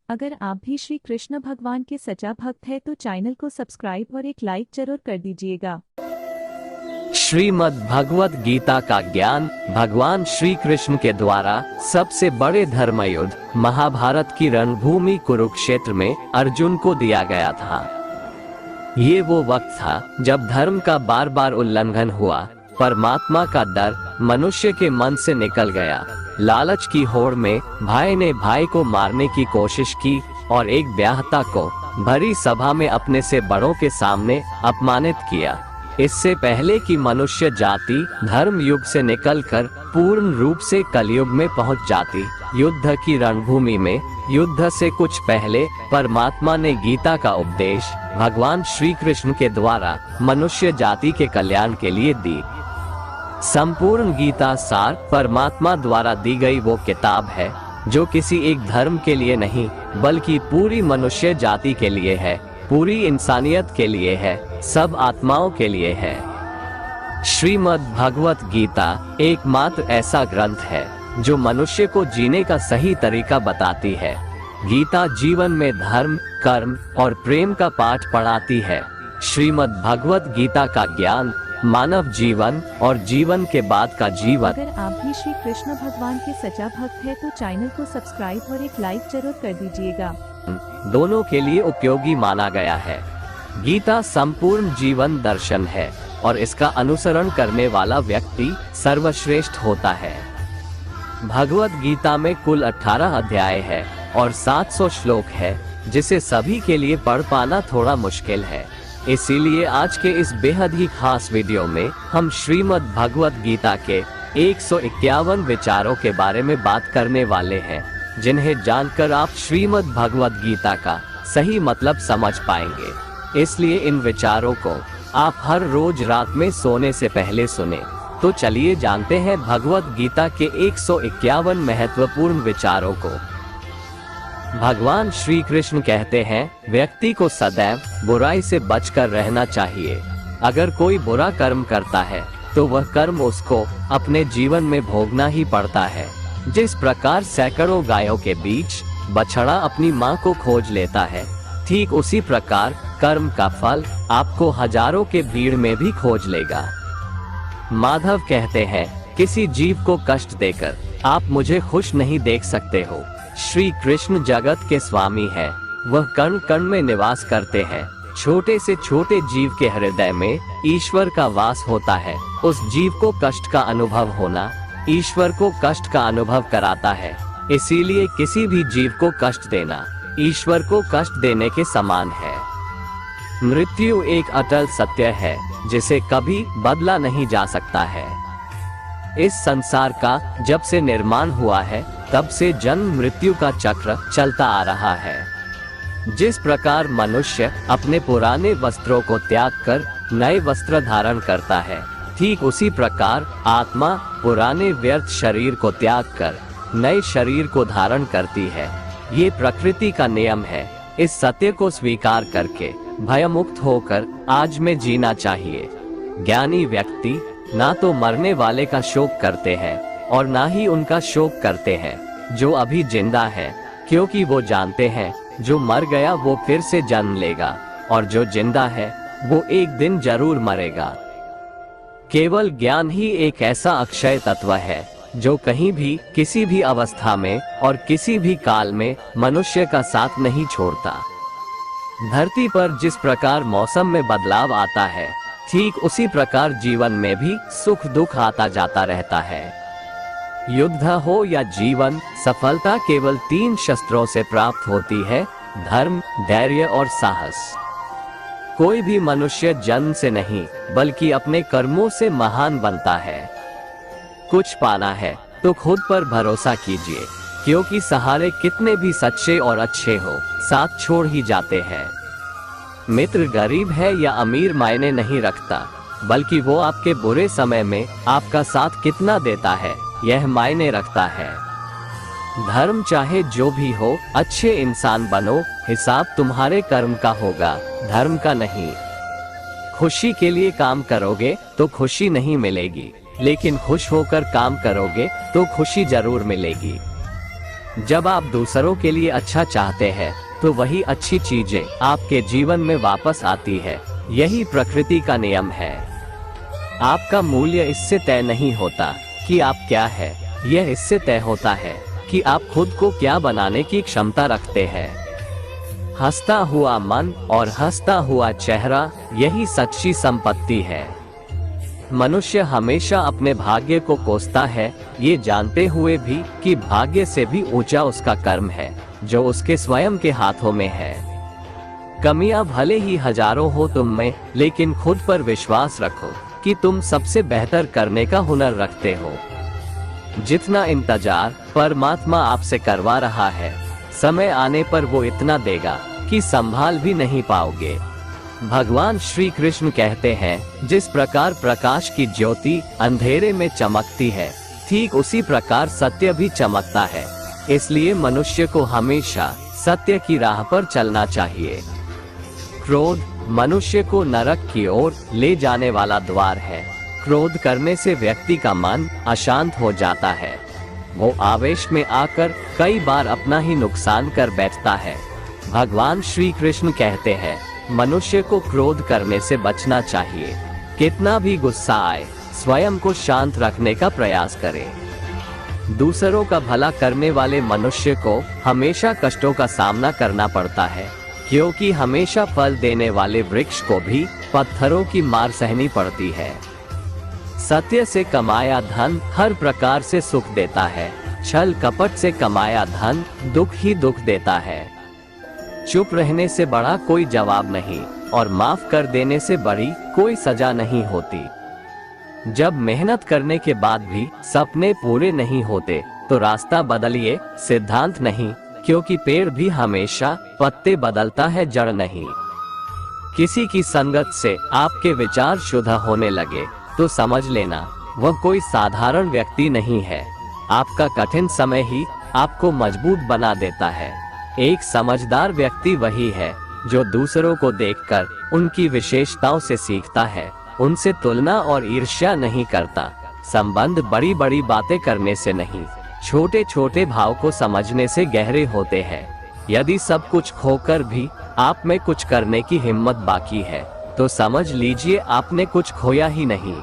अगर आप भी श्री कृष्ण भगवान के सच्चा भक्त है तो चैनल को सब्सक्राइब और एक लाइक जरूर कर दीजिएगा। श्रीमद् भगवत गीता का ज्ञान भगवान श्री कृष्ण के द्वारा सबसे बड़े धर्म युद्ध महाभारत की रणभूमि कुरुक्षेत्र में अर्जुन को दिया गया था। ये वो वक्त था जब धर्म का बार बार उल्लंघन हुआ, परमात्मा का डर मनुष्य के मन से निकल गया। लालच की होड़ में भाई ने भाई को मारने की कोशिश की और एक ब्याहता को भरी सभा में अपने से बड़ों के सामने अपमानित किया। इससे पहले कि मनुष्य जाति धर्म युग से निकलकर पूर्ण रूप से कलयुग में पहुंच जाती, युद्ध की रणभूमि में युद्ध से कुछ पहले परमात्मा ने गीता का उपदेश भगवान श्री कृष्ण के द्वारा मनुष्य जाति के कल्याण के लिए दी। संपूर्ण गीता सार परमात्मा द्वारा दी गई वो किताब है जो किसी एक धर्म के लिए नहीं बल्कि पूरी मनुष्य जाति के लिए है, पूरी इंसानियत के लिए है, सब आत्माओं के लिए है। श्रीमद् भगवत गीता एकमात्र ऐसा ग्रंथ है जो मनुष्य को जीने का सही तरीका बताती है। गीता जीवन में धर्म, कर्म और प्रेम का पाठ पढ़ाती है। श्रीमद् भगवत गीता का ज्ञान मानव जीवन और जीवन के बाद का जीवन। अगर आप भी श्री कृष्ण भगवान के सच्चा भक्त है तो चैनल को सब्सक्राइब और एक लाइक जरूर कर दीजिएगा। दोनों के लिए उपयोगी माना गया है। गीता संपूर्ण जीवन दर्शन है और इसका अनुसरण करने वाला व्यक्ति सर्वश्रेष्ठ होता है। भगवत गीता में कुल 18 अध्याय है और 700 श्लोक है, जिसे सभी के लिए पढ़ पाना थोड़ा मुश्किल है। इसीलिए आज के इस बेहद ही खास वीडियो में हम श्रीमद् भगवत गीता के 151 विचारों के बारे में बात करने वाले हैं, जिन्हें जानकर आप श्रीमद् भगवत गीता का सही मतलब समझ पाएंगे। इसलिए इन विचारों को आप हर रोज रात में सोने से पहले सुने। तो चलिए जानते हैं भगवत गीता के 151 महत्वपूर्ण विचारों को। भगवान श्री कृष्ण कहते हैं, व्यक्ति को सदैव बुराई से बचकर रहना चाहिए। अगर कोई बुरा कर्म करता है तो वह कर्म उसको अपने जीवन में भोगना ही पड़ता है। जिस प्रकार सैकड़ों गायों के बीच बछड़ा अपनी मां को खोज लेता है, ठीक उसी प्रकार कर्म का फल आपको हजारों के भीड़ में भी खोज लेगा। माधव कहते हैं, किसी जीव को कष्ट देकर आप मुझे खुश नहीं देख सकते हो। श्री कृष्ण जगत के स्वामी हैं, वह कण कण में निवास करते हैं। छोटे से छोटे जीव के हृदय में ईश्वर का वास होता है। उस जीव को कष्ट का अनुभव होना ईश्वर को कष्ट का अनुभव कराता है। इसीलिए किसी भी जीव को कष्ट देना ईश्वर को कष्ट देने के समान है। मृत्यु एक अटल सत्य है जिसे कभी बदला नहीं जा सकता है। इस संसार का जब से निर्माण हुआ है तब से जन्म मृत्यु का चक्र चलता आ रहा है। जिस प्रकार मनुष्य अपने पुराने वस्त्रों को त्याग कर नए वस्त्र धारण करता है, ठीक उसी प्रकार आत्मा पुराने व्यर्थ शरीर को त्याग कर नए शरीर को धारण करती है। ये प्रकृति का नियम है। इस सत्य को स्वीकार करके भयमुक्त होकर आज में जीना चाहिए। ज्ञानी व्यक्ति ना तो मरने वाले का शोक करते हैं और ना ही उनका शोक करते हैं जो अभी जिंदा है, क्योंकि वो जानते हैं जो मर गया वो फिर से जन्म लेगा और जो जिंदा है वो एक दिन जरूर मरेगा। केवल ज्ञान ही एक ऐसा अक्षय तत्व है जो कहीं भी किसी भी अवस्था में और किसी भी काल में मनुष्य का साथ नहीं छोड़ता। धरती पर जिस प्रकार मौसम में बदलाव आता है, ठीक उसी प्रकार जीवन में भी सुख दुख आता जाता रहता है। युद्ध हो या जीवन, सफलता केवल 3 शस्त्रों से प्राप्त होती है: धर्म, धैर्य और साहस। कोई भी मनुष्य जन्म से नहीं बल्कि अपने कर्मों से महान बनता है। कुछ पाना है तो खुद पर भरोसा कीजिए, क्योंकि सहारे कितने भी सच्चे और अच्छे हो, साथ छोड़ ही जाते हैं। मित्र गरीब है या अमीर मायने नहीं रखता, बल्कि वो आपके बुरे समय में आपका साथ कितना देता है यह मायने रखता है। धर्म चाहे जो भी हो, अच्छे इंसान बनो, हिसाब तुम्हारे कर्म का होगा, धर्म का नहीं। खुशी के लिए काम करोगे तो खुशी नहीं मिलेगी, लेकिन खुश होकर काम करोगे तो खुशी जरूर मिलेगी। जब आप दूसरों के लिए अच्छा चाहते हैं तो वही अच्छी चीजें आपके जीवन में वापस आती है। यही प्रकृति का नियम है। आपका मूल्य इससे तय नहीं होता कि आप क्या है, यह इससे तय होता है कि आप खुद को क्या बनाने की क्षमता रखते हैं। हंसता हुआ मन और हंसता हुआ चेहरा, यही सच्ची संपत्ति है। मनुष्य हमेशा अपने भाग्य को कोसता है, ये जानते हुए भी कि भाग्य से भी ऊंचा उसका कर्म है जो उसके स्वयं के हाथों में है। कमियां भले ही हजारों हो तुम में, लेकिन खुद पर विश्वास रखो कि तुम सबसे बेहतर करने का हुनर रखते हो। जितना इंतजार परमात्मा आपसे करवा रहा है, समय आने पर वो इतना देगा कि संभाल भी नहीं पाओगे। भगवान श्री कृष्ण कहते हैं, जिस प्रकार प्रकाश की ज्योति अंधेरे में चमकती है, ठीक उसी प्रकार सत्य भी चमकता है। इसलिए मनुष्य को हमेशा सत्य की राह पर चलना चाहिए। क्रोध मनुष्य को नरक की ओर ले जाने वाला द्वार है। क्रोध करने से व्यक्ति का मन अशांत हो जाता है। वो आवेश में आकर कई बार अपना ही नुकसान कर बैठता है। भगवान श्री कृष्ण कहते हैं, मनुष्य को क्रोध करने से बचना चाहिए। कितना भी गुस्सा आए, स्वयं को शांत रखने का प्रयास करें। दूसरों का भला करने वाले मनुष्य को हमेशा कष्टों का सामना करना पड़ता है, क्योंकि हमेशा फल देने वाले वृक्ष को भी पत्थरों की मार सहनी पड़ती है। सत्य से कमाया धन हर प्रकार से सुख देता है, छल कपट से कमाया धन दुख ही दुख देता है। चुप रहने से बड़ा कोई जवाब नहीं और माफ कर देने से बड़ी कोई सजा नहीं होती। जब मेहनत करने के बाद भी सपने पूरे नहीं होते तो रास्ता बदलिए, सिद्धांत नहीं, क्योंकि पेड़ भी हमेशा पत्ते बदलता है, जड़ नहीं। किसी की संगत से आपके विचार शुद्ध होने लगे तो समझ लेना वह कोई साधारण व्यक्ति नहीं है। आपका कठिन समय ही आपको मजबूत बना देता है। एक समझदार व्यक्ति वही है जो दूसरों को देखकर उनकी विशेषताओं से सीखता है, उनसे तुलना और ईर्ष्या नहीं करता। संबंध बड़ी बड़ी बातें करने से नहीं, छोटे छोटे भाव को समझने से गहरे होते हैं। यदि सब कुछ खोकर भी आप में कुछ करने की हिम्मत बाकी है तो समझ लीजिए आपने कुछ खोया ही नहीं।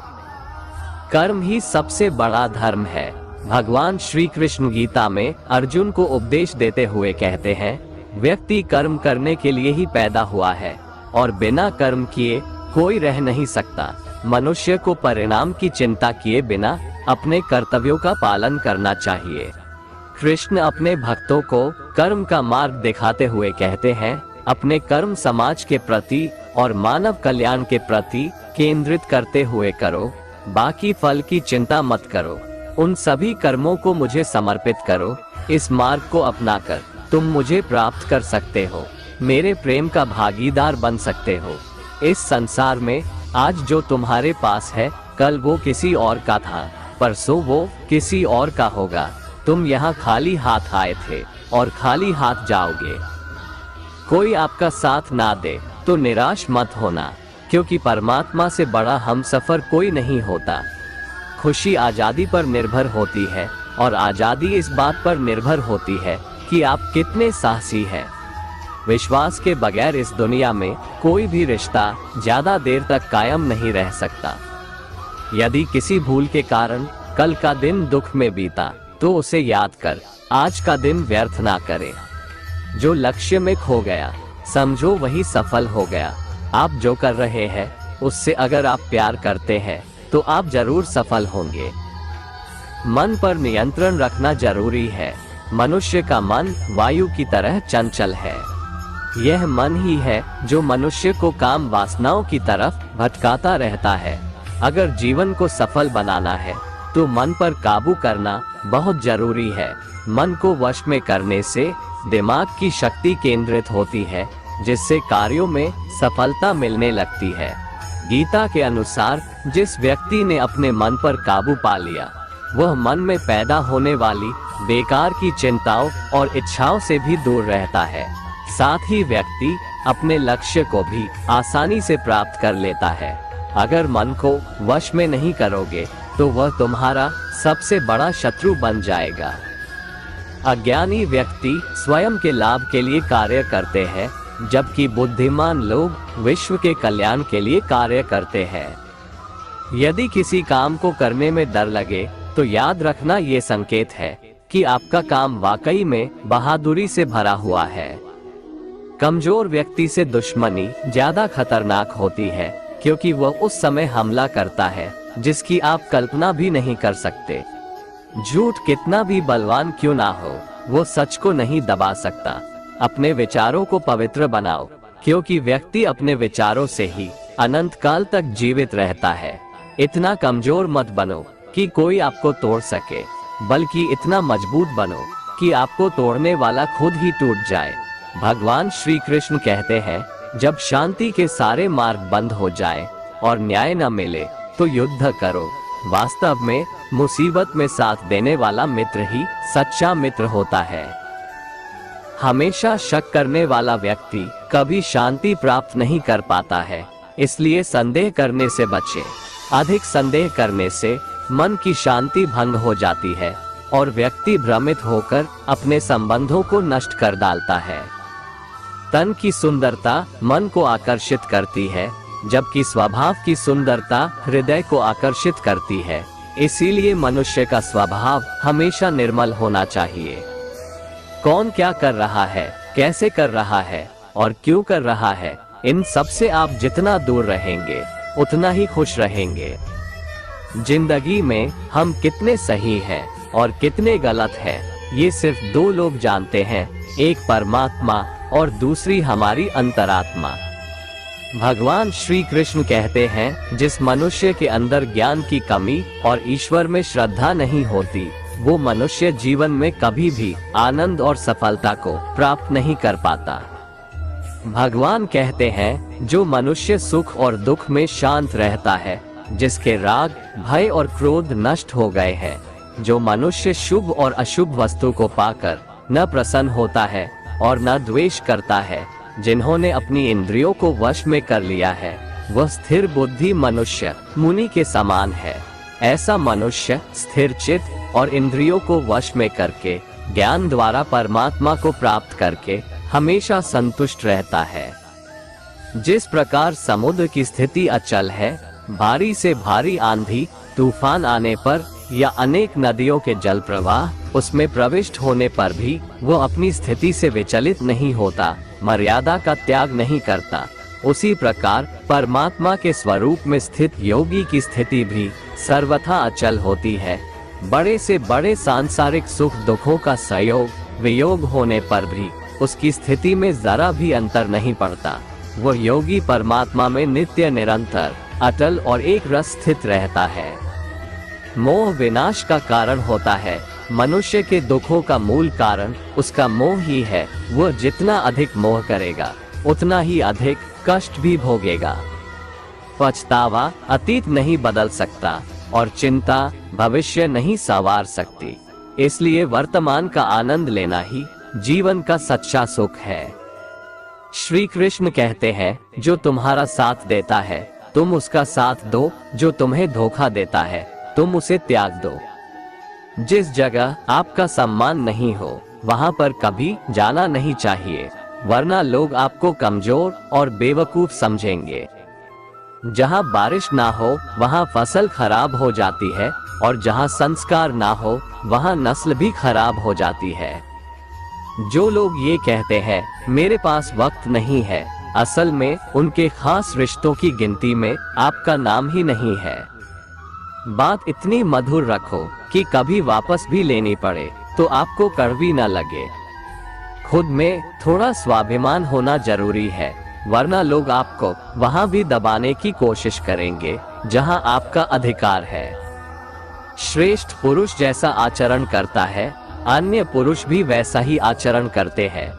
कर्म ही सबसे बड़ा धर्म है। भगवान श्री कृष्ण गीता में अर्जुन को उपदेश देते हुए कहते हैं, व्यक्ति कर्म करने के लिए ही पैदा हुआ है और बिना कर्म किए कोई रह नहीं सकता। मनुष्य को परिणाम की चिंता किए बिना अपने कर्तव्यों का पालन करना चाहिए। कृष्ण अपने भक्तों को कर्म का मार्ग दिखाते हुए कहते हैं, अपने कर्म समाज के प्रति और मानव कल्याण के प्रति केंद्रित करते हुए करो, बाकी फल की चिंता मत करो। उन सभी कर्मों को मुझे समर्पित करो। इस मार्ग को अपनाकर तुम मुझे प्राप्त कर सकते हो, मेरे प्रेम का भागीदार बन सकते हो। इस संसार में आज जो तुम्हारे पास है, कल वो किसी और का था, परसों वो किसी और का होगा। तुम यहाँ खाली हाथ आए थे और खाली हाथ जाओगे। कोई आपका साथ ना दे तो निराश मत होना, क्योंकि परमात्मा से बड़ा हमसफर कोई नहीं होता। खुशी आजादी पर निर्भर होती है और आजादी इस बात पर निर्भर होती है कि आप कितने साहसी हैं। विश्वास के बगैर इस दुनिया में कोई भी रिश्ता ज्यादा देर तक कायम नहीं रह सकता। यदि किसी भूल के कारण कल का दिन दुख में बीता तो उसे याद कर आज का दिन व्यर्थ ना करे। जो लक्ष्य में खो गया समझो वही सफल हो गया। आप जो कर रहे हैं उससे अगर आप प्यार करते हैं तो आप जरूर सफल होंगे। मन पर नियंत्रण रखना जरूरी है। मनुष्य का मन वायु की तरह चंचल है। यह मन ही है जो मनुष्य को काम वासनाओं की तरफ भटकाता रहता है। अगर जीवन को सफल बनाना है तो मन पर काबू करना बहुत जरूरी है। मन को वश में करने से दिमाग की शक्ति केंद्रित होती है, जिससे कार्यों में सफलता मिलने लगती है। गीता के अनुसार जिस व्यक्ति ने अपने मन पर काबू पा लिया, वह मन में पैदा होने वाली बेकार की चिंताओं और इच्छाओं से भी दूर रहता है। साथ ही व्यक्ति अपने लक्ष्य को भी आसानी से प्राप्त कर लेता है। अगर मन को वश में नहीं करोगे तो वह तुम्हारा सबसे बड़ा शत्रु बन जाएगा। अज्ञानी व्यक्ति स्वयं के लाभ के लिए कार्य करते हैं, जबकि बुद्धिमान लोग विश्व के कल्याण के लिए कार्य करते हैं। यदि किसी काम को करने में डर लगे तो याद रखना ये संकेत है कि आपका काम वाकई में बहादुरी से भरा हुआ है। कमजोर व्यक्ति से दुश्मनी ज्यादा खतरनाक होती है, क्योंकि वह उस समय हमला करता है जिसकी आप कल्पना भी नहीं कर सकते। झूठ कितना भी बलवान क्यों ना हो, वो सच को नहीं दबा सकता। अपने विचारों को पवित्र बनाओ, क्योंकि व्यक्ति अपने विचारों से ही अनंत काल तक जीवित रहता है। इतना कमजोर मत बनो कि कोई आपको तोड़ सके, बल्कि इतना मजबूत बनो कि आपको तोड़ने वाला खुद ही टूट जाए। भगवान श्री कृष्ण कहते हैं, जब शांति के सारे मार्ग बंद हो जाए और न्याय न मिले तो युद्ध करो। वास्तव में मुसीबत में साथ देने वाला मित्र ही सच्चा मित्र होता है। हमेशा शक करने वाला व्यक्ति कभी शांति प्राप्त नहीं कर पाता है, इसलिए संदेह करने से बचें। अधिक संदेह करने से मन की शांति भंग हो जाती है और व्यक्ति भ्रमित होकर अपने संबंधों को नष्ट कर डालता है। तन की सुंदरता मन को आकर्षित करती है, जबकि स्वभाव की सुंदरता हृदय को आकर्षित करती है। इसीलिए मनुष्य का स्वभाव हमेशा निर्मल होना चाहिए। कौन क्या कर रहा है, कैसे कर रहा है और क्यों कर रहा है, इन सब से आप जितना दूर रहेंगे उतना ही खुश रहेंगे। जिंदगी में हम कितने सही हैं और कितने गलत हैं, ये सिर्फ दो लोग जानते हैं, एक परमात्मा और दूसरी हमारी अंतरात्मा। भगवान श्री कृष्ण कहते हैं, जिस मनुष्य के अंदर ज्ञान की कमी और ईश्वर में श्रद्धा नहीं होती, वो मनुष्य जीवन में कभी भी आनंद और सफलता को प्राप्त नहीं कर पाता। भगवान कहते हैं, जो मनुष्य सुख और दुख में शांत रहता है, जिसके राग, भय और क्रोध नष्ट हो गए हैं, जो मनुष्य शुभ और अशुभ वस्तु को पाकर न प्रसन्न होता है और न द्वेष करता है, जिन्होंने अपनी इंद्रियों को वश में कर लिया है, वह स्थिर बुद्धि मनुष्य मुनि के समान है। ऐसा मनुष्य स्थिर चित्त और इंद्रियों को वश में करके ज्ञान द्वारा परमात्मा को प्राप्त करके हमेशा संतुष्ट रहता है। जिस प्रकार समुद्र की स्थिति अचल है, भारी से भारी आंधी तूफान आने पर या अनेक नदियों के जल प्रवाह उसमें प्रविष्ट होने पर भी वो अपनी स्थिति से विचलित नहीं होता, मर्यादा का त्याग नहीं करता, उसी प्रकार परमात्मा के स्वरूप में स्थित योगी की स्थिति भी सर्वथा अचल होती है। बड़े से बड़े सांसारिक सुख दुखों का संयोग वियोग होने पर भी उसकी स्थिति में जरा भी अंतर नहीं पड़ता। वह योगी परमात्मा में नित्य निरंतर अटल और एक रस स्थित रहता है। मोह विनाश का कारण होता है। मनुष्य के दुखों का मूल कारण उसका मोह ही है। वह जितना अधिक मोह करेगा उतना ही अधिक कष्ट भी भोगेगा। पछतावा अतीत नहीं बदल सकता और चिंता भविष्य नहीं संवार सकती। इसलिए वर्तमान का आनंद लेना ही जीवन का सच्चा सुख है। श्री कृष्ण कहते हैं, जो तुम्हारा साथ देता है तुम उसका साथ दो, जो तुम्हें धोखा देता है तुम उसे त्याग दो। जिस जगह आपका सम्मान नहीं हो वहां पर कभी जाना नहीं चाहिए, वरना लोग आपको कमजोर और बेवकूफ समझेंगे। जहां बारिश ना हो वहां फसल खराब हो जाती है और जहां संस्कार ना हो वहां नस्ल भी खराब हो जाती है। जो लोग ये कहते हैं मेरे पास वक्त नहीं है, असल में उनके खास रिश्तों की गिनती में आपका नाम ही नहीं है। बात इतनी मधुर रखो कि कभी वापस भी लेनी पड़े तो आपको कड़वी न लगे। खुद में थोड़ा स्वाभिमान होना जरूरी है, वरना लोग आपको वहां भी दबाने की कोशिश करेंगे जहां आपका अधिकार है। श्रेष्ठ पुरुष जैसा आचरण करता है, अन्य पुरुष भी वैसा ही आचरण करते हैं।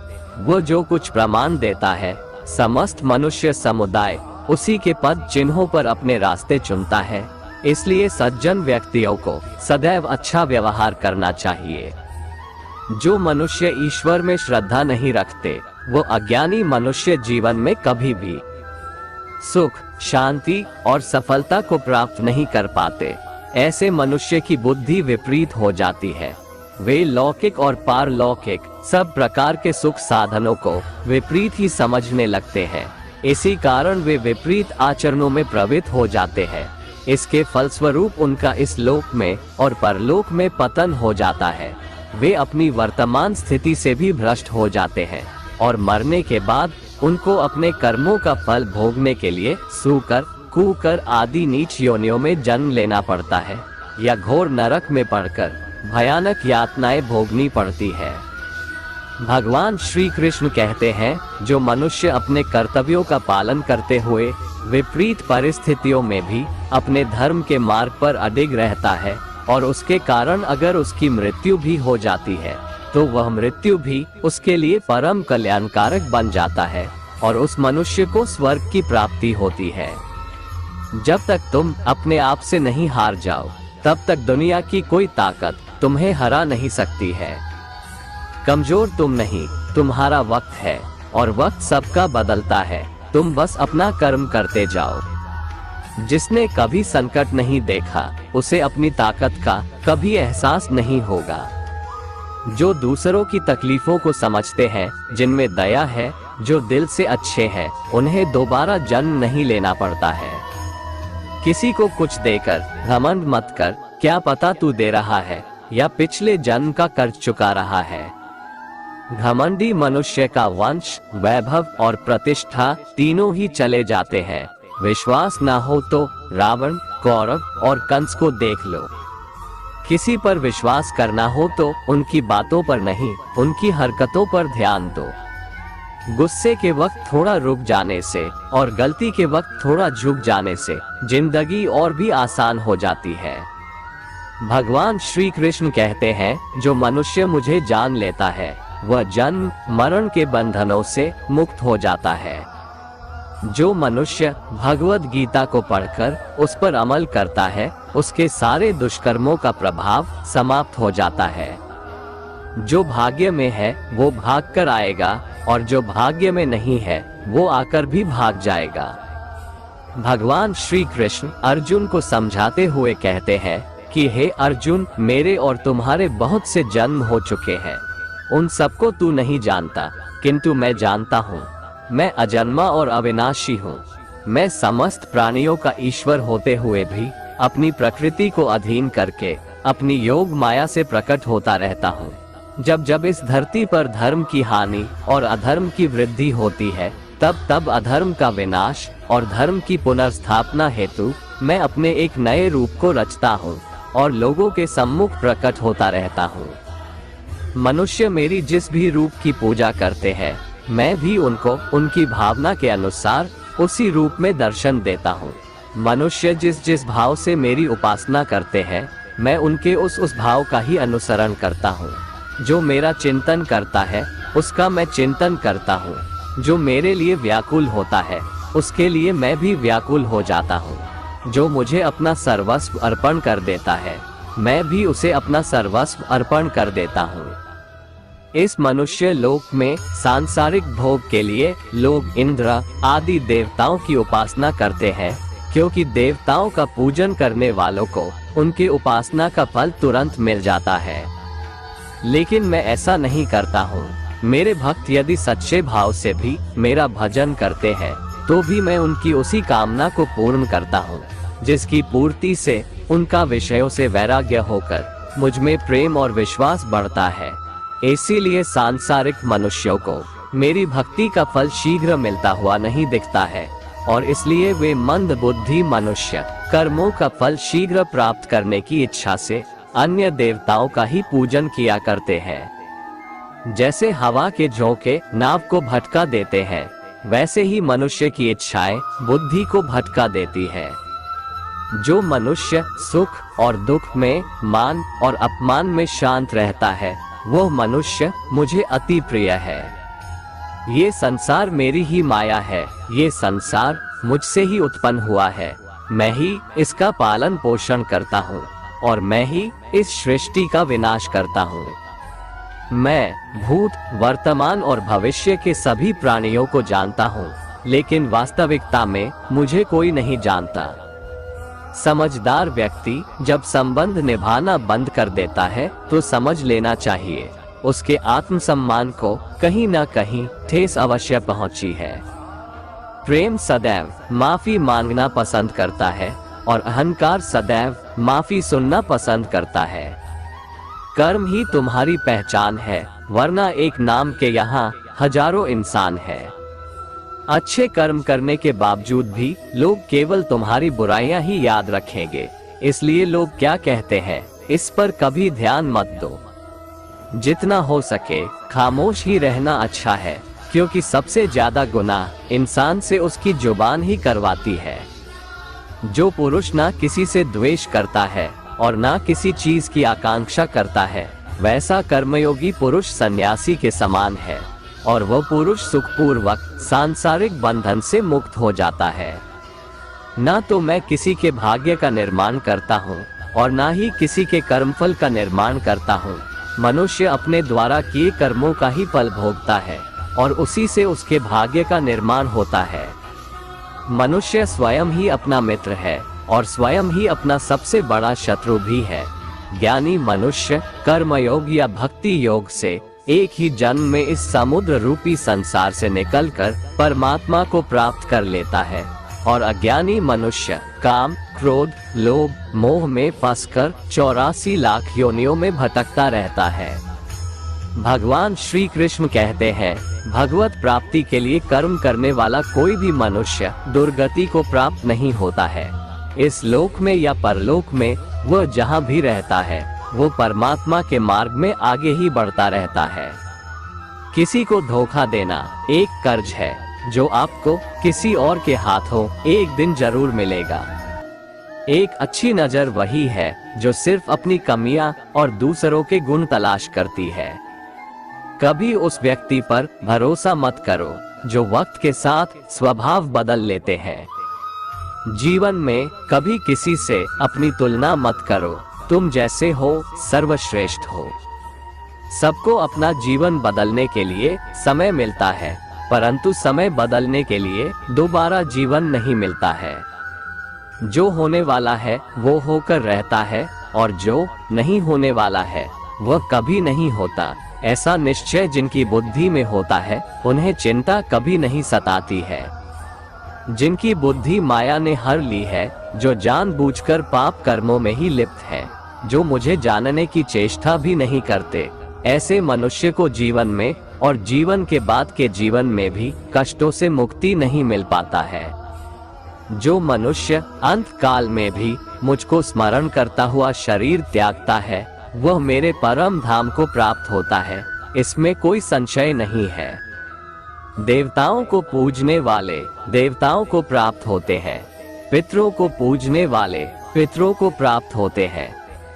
वो जो कुछ प्रमाण देता है, समस्त मनुष्य समुदाय उसी के पद चिन्हों पर अपने रास्ते चुनता है। इसलिए सज्जन व्यक्तियों को सदैव अच्छा व्यवहार करना चाहिए। जो मनुष्य ईश्वर में श्रद्धा नहीं रखते, वो अज्ञानी मनुष्य जीवन में कभी भी सुख, शांति और सफलता को प्राप्त नहीं कर पाते। ऐसे मनुष्य की बुद्धि विपरीत हो जाती है। वे लौकिक और पारलौकिक सब प्रकार के सुख साधनों को विपरीत ही समझने लगते हैं। इसी कारण वे विपरीत आचरणों में प्रवृत्त हो जाते हैं। इसके फलस्वरूप उनका इस लोक में और परलोक में पतन हो जाता है। वे अपनी वर्तमान स्थिति से भी भ्रष्ट हो जाते हैं और मरने के बाद उनको अपने कर्मों का फल भोगने के लिए सूकर, कुकर आदि नीच योनियों में जन्म लेना पड़ता है या घोर नरक में पड़कर भयानक यातनाएं भोगनी पड़ती है। भगवान श्री कृष्ण कहते हैं, जो मनुष्य अपने कर्तव्यों का पालन करते हुए विपरीत परिस्थितियों में भी अपने धर्म के मार्ग पर अडिग रहता है और उसके कारण अगर उसकी मृत्यु भी हो जाती है तो वह मृत्यु भी उसके लिए परम कल्याणकारक बन जाता है और उस मनुष्य को स्वर्ग की प्राप्ति होती है। जब तक तुम अपने आप से नहीं हार जाओ तब तक दुनिया की कोई ताकत तुम्हें हरा नहीं सकती है। कमजोर तुम नहीं, तुम्हारा वक्त है और वक्त सबका बदलता है। तुम बस अपना कर्म करते जाओ। जिसने कभी संकट नहीं देखा उसे अपनी ताकत का कभी एहसास नहीं होगा। जो दूसरों की तकलीफों को समझते हैं, जिनमें दया है, जो दिल से अच्छे हैं, उन्हें दोबारा जन्म नहीं लेना पड़ता है। किसी को कुछ देकर घमंड मत कर, क्या पता तू दे रहा है या पिछले जन्म का कर्ज चुका रहा है। घमंडी मनुष्य का वंश, वैभव और प्रतिष्ठा तीनों ही चले जाते हैं। विश्वास ना हो तो रावण, कौरव और कंस को देख लो। किसी पर विश्वास करना हो तो उनकी बातों पर नहीं, उनकी हरकतों पर ध्यान दो। गुस्से के वक्त थोड़ा रुक जाने से और गलती के वक्त थोड़ा झुक जाने से जिंदगी और भी आसान हो जाती है। भगवान श्री कृष्ण कहते हैं, जो मनुष्य मुझे जान लेता है वह जन्म मरण के बंधनों से मुक्त हो जाता है। जो मनुष्य भगवद गीता को पढ़कर उस पर अमल करता है उसके सारे दुष्कर्मों का प्रभाव समाप्त हो जाता है। जो भाग्य में है वो भाग कर आएगा और जो भाग्य में नहीं है वो आकर भी भाग जाएगा। भगवान श्री कृष्ण अर्जुन को समझाते हुए कहते हैं कि हे अर्जुन, मेरे और तुम्हारे बहुत से जन्म हो चुके हैं। उन सबको तू नहीं जानता, किंतु मैं जानता हूँ। मैं अजन्मा और अविनाशी हूँ। मैं समस्त प्राणियों का ईश्वर होते हुए भी अपनी प्रकृति को अधीन करके अपनी योग माया से प्रकट होता रहता हूँ। जब जब इस धरती पर धर्म की हानि और अधर्म की वृद्धि होती है तब तब अधर्म का विनाश और धर्म की पुनर्स्थापना हेतु मैं अपने एक नए रूप को रचता हूँ और लोगों के सम्मुख प्रकट होता रहता हूँ। मनुष्य मेरी जिस भी रूप की पूजा करते हैं मैं भी उनको उनकी भावना के अनुसार उसी रूप में दर्शन देता हूँ। मनुष्य जिस जिस भाव से मेरी उपासना करते हैं मैं उनके उस भाव का ही अनुसरण करता हूँ। जो मेरा चिंतन करता है उसका मैं चिंतन करता हूँ। जो मेरे लिए व्याकुल होता है उसके लिए मैं भी व्याकुल हो जाता हूँ। जो मुझे अपना सर्वस्व अर्पण कर देता है मैं भी उसे अपना सर्वस्व अर्पण कर देता हूँ। इस मनुष्य लोक में सांसारिक भोग के लिए लोग इंद्र आदि देवताओं की उपासना करते हैं, क्योंकि देवताओं का पूजन करने वालों को उनकी उपासना का फल तुरंत मिल जाता है। लेकिन मैं ऐसा नहीं करता हूँ। मेरे भक्त यदि सच्चे भाव से भी मेरा भजन करते हैं तो भी मैं उनकी उसी कामना को पूर्ण करता हूँ, जिसकी पूर्ति से उनका विषयों से वैराग्य होकर मुझ में प्रेम और विश्वास बढ़ता है। इसीलिए सांसारिक मनुष्यों को मेरी भक्ति का फल शीघ्र मिलता हुआ नहीं दिखता है और इसलिए वे मंद बुद्धि मनुष्य कर्मों का फल शीघ्र प्राप्त करने की इच्छा से अन्य देवताओं का ही पूजन किया करते हैं। जैसे हवा के झोंके नाव को भटका देते हैं, वैसे ही मनुष्य की इच्छाएं बुद्धि को भटका देती है। जो मनुष्य सुख और दुख में, मान और अपमान में शांत रहता है वह मनुष्य मुझे अति प्रिय है। ये संसार मेरी ही माया है। ये संसार मुझसे ही उत्पन्न हुआ है। मैं ही इसका पालन पोषण करता हूँ और मैं ही इस सृष्टि का विनाश करता हूँ। मैं भूत, वर्तमान और भविष्य के सभी प्राणियों को जानता हूँ, लेकिन वास्तविकता में मुझे कोई नहीं जानता। समझदार व्यक्ति जब संबंध निभाना बंद कर देता है तो समझ लेना चाहिए उसके आत्मसम्मान को कहीं न कहीं ठेस अवश्य पहुंची है। प्रेम सदैव माफी मांगना पसंद करता है और अहंकार सदैव माफी सुनना पसंद करता है। कर्म ही तुम्हारी पहचान है, वरना एक नाम के यहाँ हजारों इंसान है। अच्छे कर्म करने के बावजूद भी लोग केवल तुम्हारी बुराइयां ही याद रखेंगे, इसलिए लोग क्या कहते हैं इस पर कभी ध्यान मत दो। जितना हो सके खामोश ही रहना अच्छा है, क्योंकि सबसे ज्यादा गुनाह इंसान से उसकी जुबान ही करवाती है। जो पुरुष ना किसी से द्वेष करता है और ना किसी चीज की आकांक्षा करता है, वैसा कर्मयोगी पुरुष सन्यासी के समान है और वह पुरुष सुखपूर्वक सांसारिक बंधन से मुक्त हो जाता है। ना तो मैं किसी के भाग्य का निर्माण करता हूँ और ना ही किसी के कर्मफल का निर्माण करता हूँ। मनुष्य अपने द्वारा किए कर्मों का ही फल भोगता है और उसी से उसके भाग्य का निर्माण होता है। मनुष्य स्वयं ही अपना मित्र है और स्वयं ही अपना सबसे बड़ा शत्रु भी है। ज्ञानी मनुष्य कर्मयोग या भक्ति योग से एक ही जन्म में इस समुद्र रूपी संसार से निकलकर परमात्मा को प्राप्त कर लेता है और अज्ञानी मनुष्य काम, क्रोध, लोभ, मोह में फंसकर 84 लाख योनियों में भटकता रहता है। भगवान श्री कृष्ण कहते हैं, भगवत प्राप्ति के लिए कर्म करने वाला कोई भी मनुष्य दुर्गति को प्राप्त नहीं होता है। इस लोक में या परलोक में वह जहाँ भी रहता है वो परमात्मा के मार्ग में आगे ही बढ़ता रहता है। किसी को धोखा देना एक कर्ज है जो आपको किसी और के हाथों एक दिन जरूर मिलेगा। एक अच्छी नजर वही है जो सिर्फ अपनी कमियां और दूसरों के गुण तलाश करती है। कभी उस व्यक्ति पर भरोसा मत करो जो वक्त के साथ स्वभाव बदल लेते हैं। जीवन में कभी किसी से अपनी तुलना मत करो, तुम जैसे हो सर्वश्रेष्ठ हो। सबको अपना जीवन बदलने के लिए समय मिलता है, परंतु समय बदलने के लिए दोबारा जीवन नहीं मिलता है। जो होने वाला है वो होकर रहता है और जो नहीं होने वाला है वह कभी नहीं होता। ऐसा निश्चय जिनकी बुद्धि में होता है उन्हें चिंता कभी नहीं सताती है। जिनकी बुद्धि माया ने हर ली है, जो जानबूझकर पाप कर्मों में ही लिप्त है, जो मुझे जानने की चेष्टा भी नहीं करते, ऐसे मनुष्य को जीवन में और जीवन के बाद के जीवन में भी कष्टों से मुक्ति नहीं मिल पाता है। जो मनुष्य अंत काल में भी मुझको स्मरण करता हुआ शरीर त्यागता है वह मेरे परम धाम को प्राप्त होता है, इसमें कोई संशय नहीं है। देवताओं को पूजने वाले देवताओं को प्राप्त होते हैं, पितरों को पूजने वाले पितरों को प्राप्त होते हैं,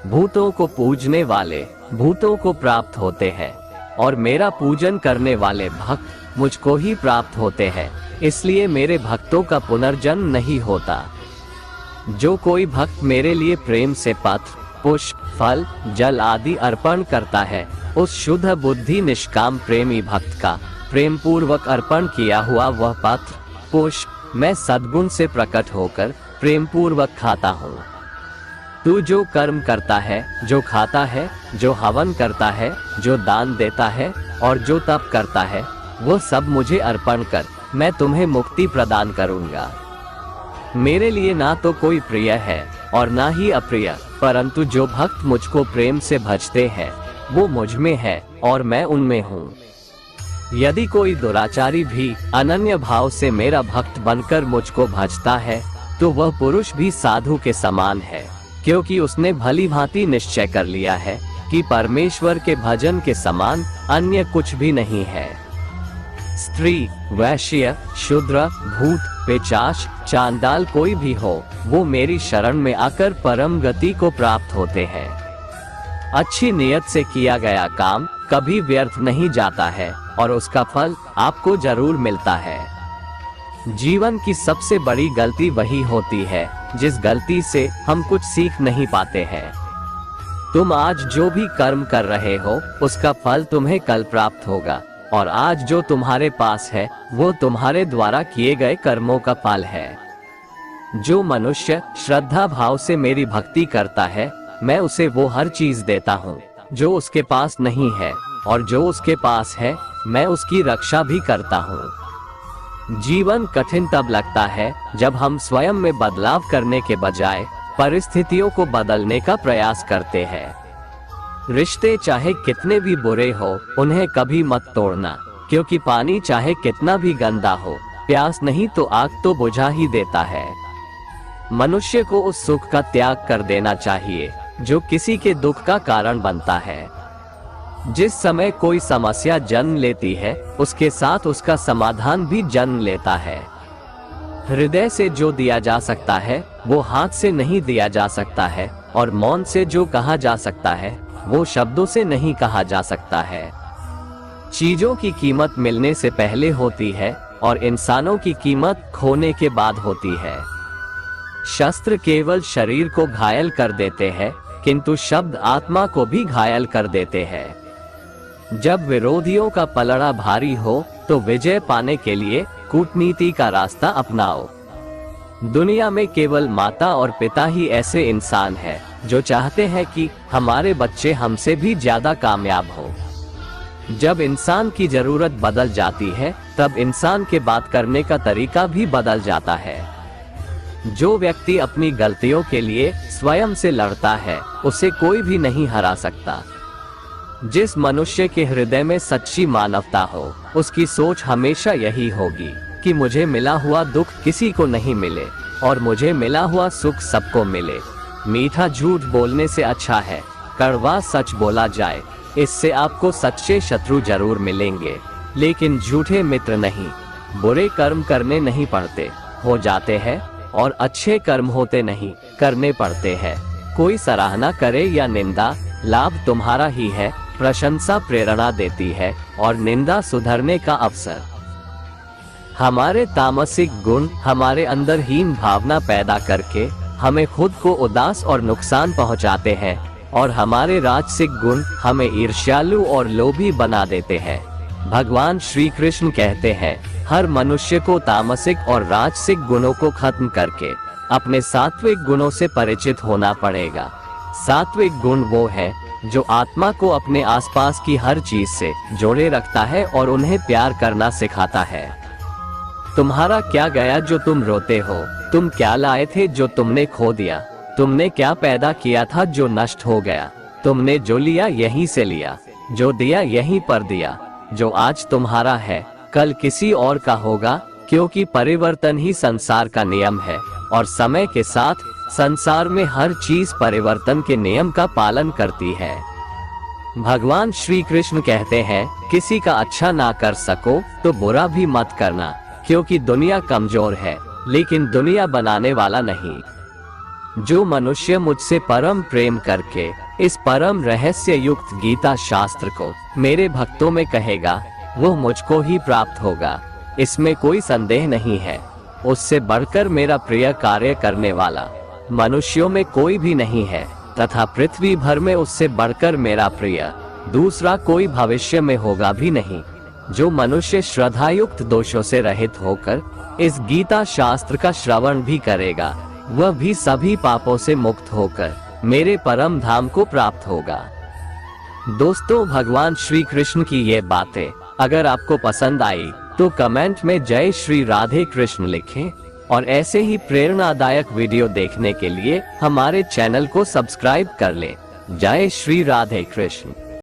भूतों को पूजने वाले भूतों को प्राप्त होते हैं और मेरा पूजन करने वाले भक्त मुझको ही प्राप्त होते हैं। इसलिए मेरे भक्तों का पुनर्जन्म नहीं होता। जो कोई भक्त मेरे लिए प्रेम से पत्र, पुष्प, फल, जल आदि अर्पण करता है, उस शुद्ध बुद्धि निष्काम प्रेमी भक्त का प्रेम पूर्वक अर्पण किया हुआ वह पत्र, पुष्प मैं सद्गुण से प्रकट होकर प्रेम पूर्वक खाता हूँ। तू जो कर्म करता है, जो खाता है, जो हवन करता है, जो दान देता है और जो तप करता है, वो सब मुझे अर्पण कर, मैं तुम्हें मुक्ति प्रदान करूँगा। मेरे लिए ना तो कोई प्रिय है और ना ही अप्रिय, परंतु जो भक्त मुझको प्रेम से भजते हैं वो मुझ में है और मैं उनमें हूँ। यदि कोई दुराचारी भी अनन्य भाव से मेरा भक्त बनकर मुझको भजता है तो वह पुरुष भी साधु के समान है, क्योंकि उसने भली भांति निश्चय कर लिया है कि परमेश्वर के भजन के समान अन्य कुछ भी नहीं है। स्त्री, वैश्य, शूद्र, भूत, पिशाच, चांडाल कोई भी हो, वो मेरी शरण में आकर परम गति को प्राप्त होते हैं। अच्छी नियत से किया गया काम कभी व्यर्थ नहीं जाता है और उसका फल आपको जरूर मिलता है। जीवन की सबसे बड़ी गलती वही होती है जिस गलती से हम कुछ सीख नहीं पाते हैं। तुम आज जो भी कर्म कर रहे हो उसका फल तुम्हें कल प्राप्त होगा और आज जो तुम्हारे पास है वो तुम्हारे द्वारा किए गए कर्मों का फल है। जो मनुष्य श्रद्धा भाव से मेरी भक्ति करता है, मैं उसे वो हर चीज देता हूँ जो उसके पास नहीं है, और जो उसके पास है मैं उसकी रक्षा भी करता हूँ। जीवन कठिन तब लगता है जब हम स्वयं में बदलाव करने के बजाय परिस्थितियों को बदलने का प्रयास करते हैं। रिश्ते चाहे कितने भी बुरे हो, उन्हें कभी मत तोड़ना, क्योंकि पानी चाहे कितना भी गंदा हो, प्यास नहीं तो आग तो बुझा ही देता है। मनुष्य को उस सुख का त्याग कर देना चाहिए जो किसी के दुख का कारण बनता है। जिस समय कोई समस्या जन्म लेती है, उसके साथ उसका समाधान भी जन्म लेता है। हृदय से जो दिया जा सकता है वो हाथ से नहीं दिया जा सकता है, और मौन से जो कहा जा सकता है वो शब्दों से नहीं कहा जा सकता है। चीजों की कीमत मिलने से पहले होती है और इंसानों की कीमत खोने के बाद होती है। शस्त्र केवल शरीर को घायल कर देते हैं, किंतु शब्द आत्मा को भी घायल कर देते हैं। जब विरोधियों का पलड़ा भारी हो तो विजय पाने के लिए कूटनीति का रास्ता अपनाओ। दुनिया में केवल माता और पिता ही ऐसे इंसान हैं जो चाहते हैं कि हमारे बच्चे हमसे भी ज्यादा कामयाब हो। जब इंसान की जरूरत बदल जाती है, तब इंसान के बात करने का तरीका भी बदल जाता है। जो व्यक्ति अपनी गलतियों के लिए स्वयं से लड़ता है, उसे कोई भी नहीं हरा सकता। जिस मनुष्य के हृदय में सच्ची मानवता हो, उसकी सोच हमेशा यही होगी कि मुझे मिला हुआ दुख किसी को नहीं मिले और मुझे मिला हुआ सुख सबको मिले। मीठा झूठ बोलने से अच्छा है कड़वा सच बोला जाए। इससे आपको सच्चे शत्रु जरूर मिलेंगे, लेकिन झूठे मित्र नहीं। बुरे कर्म करने नहीं पड़ते, हो जाते हैं, और अच्छे कर्म होते नहीं, करने पड़ते हैं। कोई सराहना करे या निंदा, लाभ तुम्हारा ही है। प्रशंसा प्रेरणा देती है और निंदा सुधरने का अवसर। हमारे तामसिक गुण हमारे अंदर हीन भावना पैदा करके हमें खुद को उदास और नुकसान पहुंचाते हैं, और हमारे राजसिक गुण हमें ईर्ष्यालु और लोभी बना देते हैं। भगवान श्री कृष्ण कहते हैं, हर मनुष्य को तामसिक और राजसिक गुणों को खत्म करके अपने सात्विक गुणों से परिचित होना पड़ेगा। सात्विक गुण वो है जो आत्मा को अपने आसपास की हर चीज से जोड़े रखता है और उन्हें प्यार करना सिखाता है। तुम्हारा क्या गया जो तुम रोते हो? तुम क्या लाए थे जो तुमने खो दिया? तुमने क्या पैदा किया था जो नष्ट हो गया? तुमने जो लिया यहीं से लिया, जो दिया यहीं पर दिया। जो आज तुम्हारा है कल किसी और का होगा, क्योंकि परिवर्तन ही संसार का नियम है, और समय के साथ संसार में हर चीज परिवर्तन के नियम का पालन करती है। भगवान श्री कृष्ण कहते हैं, किसी का अच्छा ना कर सको तो बुरा भी मत करना, क्योंकि दुनिया कमजोर है लेकिन दुनिया बनाने वाला नहीं। जो मनुष्य मुझसे परम प्रेम करके इस परम रहस्य युक्त गीता शास्त्र को मेरे भक्तों में कहेगा, वो मुझको ही प्राप्त होगा, इसमें कोई संदेह नहीं है। उससे बढ़कर मेरा प्रिय कार्य करने वाला मनुष्यों में कोई भी नहीं है, तथा पृथ्वी भर में उससे बढ़कर मेरा प्रिय दूसरा कोई भविष्य में होगा भी नहीं। जो मनुष्य श्रद्धायुक्त दोषों से रहित होकर इस गीता शास्त्र का श्रवण भी करेगा, वह भी सभी पापों से मुक्त होकर मेरे परम धाम को प्राप्त होगा। दोस्तों, भगवान श्री कृष्ण की ये बातें अगर आपको पसंद आई तो कमेंट में जय श्री राधे कृष्ण लिखें, और ऐसे ही प्रेरणादायक वीडियो देखने के लिए हमारे चैनल को सब्सक्राइब कर लें। जय श्री राधे कृष्ण।